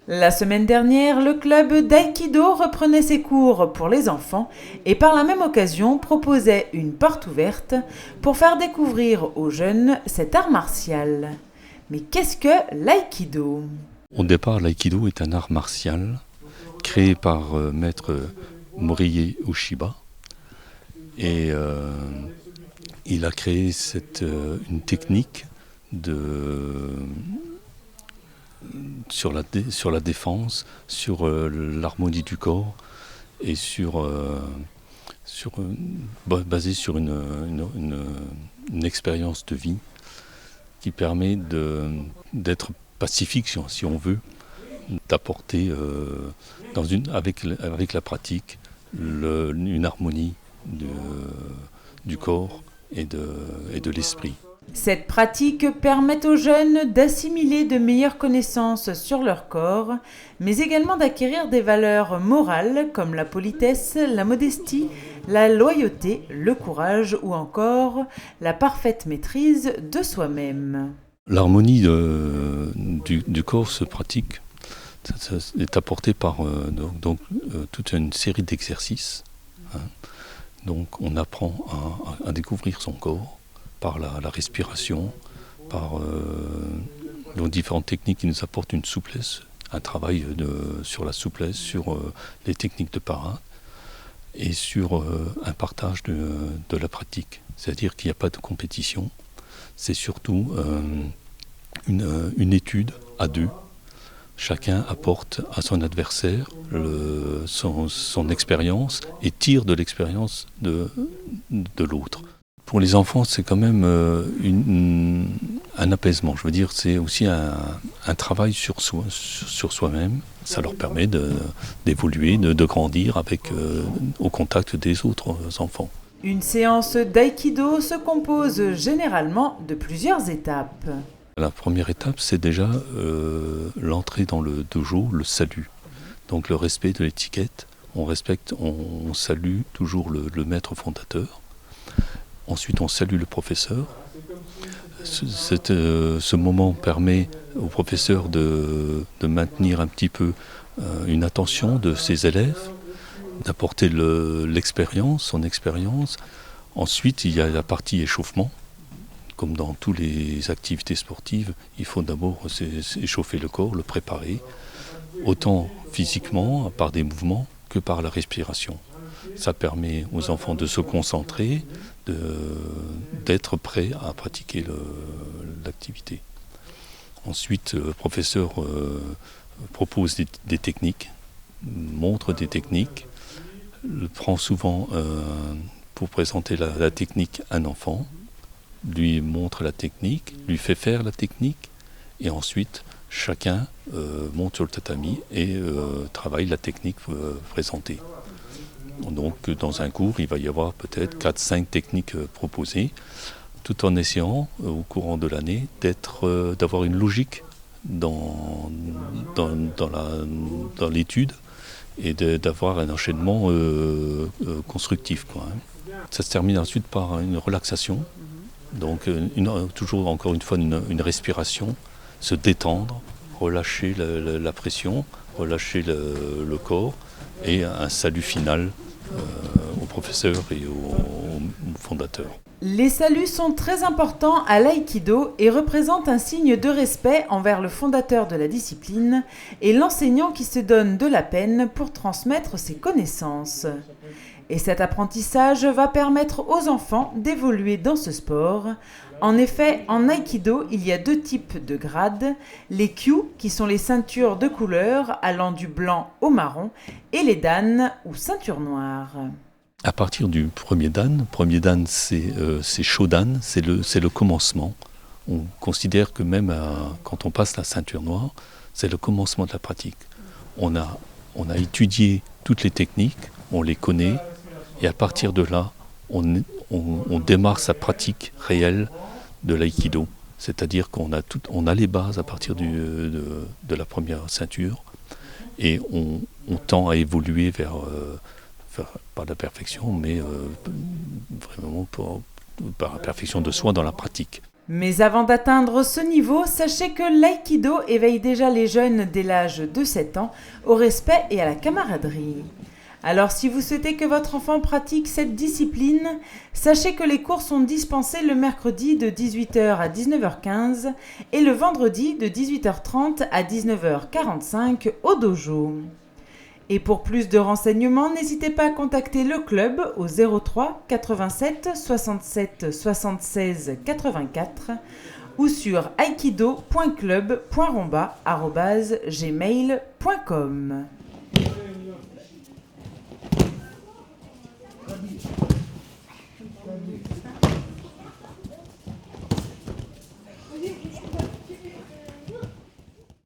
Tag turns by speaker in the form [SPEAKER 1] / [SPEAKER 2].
[SPEAKER 1] La semaine dernière, le club d'aïkido reprenait ses cours pour les enfants et par la même occasion proposait une porte ouverte pour faire découvrir aux jeunes cet art martial. Mais qu'est-ce que l'aïkido ?
[SPEAKER 2] Au départ, l'aïkido est un art martial créé par maître Morihei Ueshiba. Et il a créé une technique sur la défense, sur l'harmonie du corps et basé sur une expérience de vie qui permet d'être pacifique, si on veut, d'apporter avec la pratique une harmonie du corps et de l'esprit.
[SPEAKER 1] Cette pratique permet aux jeunes d'assimiler de meilleures connaissances sur leur corps, mais également d'acquérir des valeurs morales comme la politesse, la modestie, la loyauté, le courage ou encore la parfaite maîtrise de soi-même.
[SPEAKER 2] L'harmonie du corps se pratique, ça est apporté par toute une série d'exercices. Donc on apprend à découvrir son corps par la respiration, par nos différentes techniques qui nous apportent une souplesse, un travail sur la souplesse, sur les techniques de parade et sur un partage de la pratique. C'est-à-dire qu'il n'y a pas de compétition, c'est surtout une étude à deux. Chacun apporte à son adversaire son expérience et tire de l'expérience de l'autre. Pour les enfants, c'est quand même un apaisement. Je veux dire, c'est aussi un travail sur soi-même. Ça leur permet d'évoluer, de grandir au contact des autres enfants.
[SPEAKER 1] Une séance d'aïkido se compose généralement de plusieurs étapes.
[SPEAKER 2] La première étape, c'est déjà l'entrée dans le dojo, le salut. Donc le respect de l'étiquette. On salue toujours le maître fondateur. Ensuite, on salue le professeur. Ce moment permet au professeur de maintenir un petit peu une attention de ses élèves, d'apporter son expérience. Ensuite, il y a la partie échauffement. Comme dans toutes les activités sportives, il faut d'abord échauffer le corps, le préparer, autant physiquement, par des mouvements, que par la respiration. Ça permet aux enfants de se concentrer, d'être prêts à pratiquer l'activité. Ensuite, le professeur propose des techniques, montre des techniques, prend souvent pour présenter la technique un enfant, lui montre la technique, lui fait faire la technique, et ensuite chacun monte sur le tatami et travaille la technique présentée. Donc dans un cours, il va y avoir peut-être 4-5 techniques proposées, tout en essayant au courant de l'année d'avoir une logique dans l'étude et d'avoir un enchaînement constructif, quoi. Ça se termine ensuite par une relaxation. Donc toujours encore une fois une respiration, se détendre, relâcher la pression, relâcher le corps et un salut final au professeur et au fondateur.
[SPEAKER 1] Les saluts sont très importants à l'aïkido et représentent un signe de respect envers le fondateur de la discipline et l'enseignant qui se donne de la peine pour transmettre ses connaissances. Et cet apprentissage va permettre aux enfants d'évoluer dans ce sport. En effet, en aïkido, il y a 2 types de grades, les kyu, qui sont les ceintures de couleur allant du blanc au marron, et les dan, ou ceintures noires.
[SPEAKER 2] À partir du premier dan c'est shodan, c'est le commencement. On considère que même quand on passe la ceinture noire, c'est le commencement de la pratique. On a étudié toutes les techniques, on les connaît, et à partir de là, on démarre sa pratique réelle de l'aïkido. C'est-à-dire qu'on a les bases à partir de la première ceinture, et on tend à évoluer vers pas la perfection, mais vraiment par la perfection de soi dans la pratique.
[SPEAKER 1] Mais avant d'atteindre ce niveau, sachez que l'aïkido éveille déjà les jeunes dès l'âge de 7 ans au respect et à la camaraderie. Alors si vous souhaitez que votre enfant pratique cette discipline, sachez que les cours sont dispensés le mercredi de 18h à 19h15 et le vendredi de 18h30 à 19h45 au dojo. Et pour plus de renseignements, n'hésitez pas à contacter le club au 03 87 67 76 84 ou sur aikido.club.romba@gmail.com.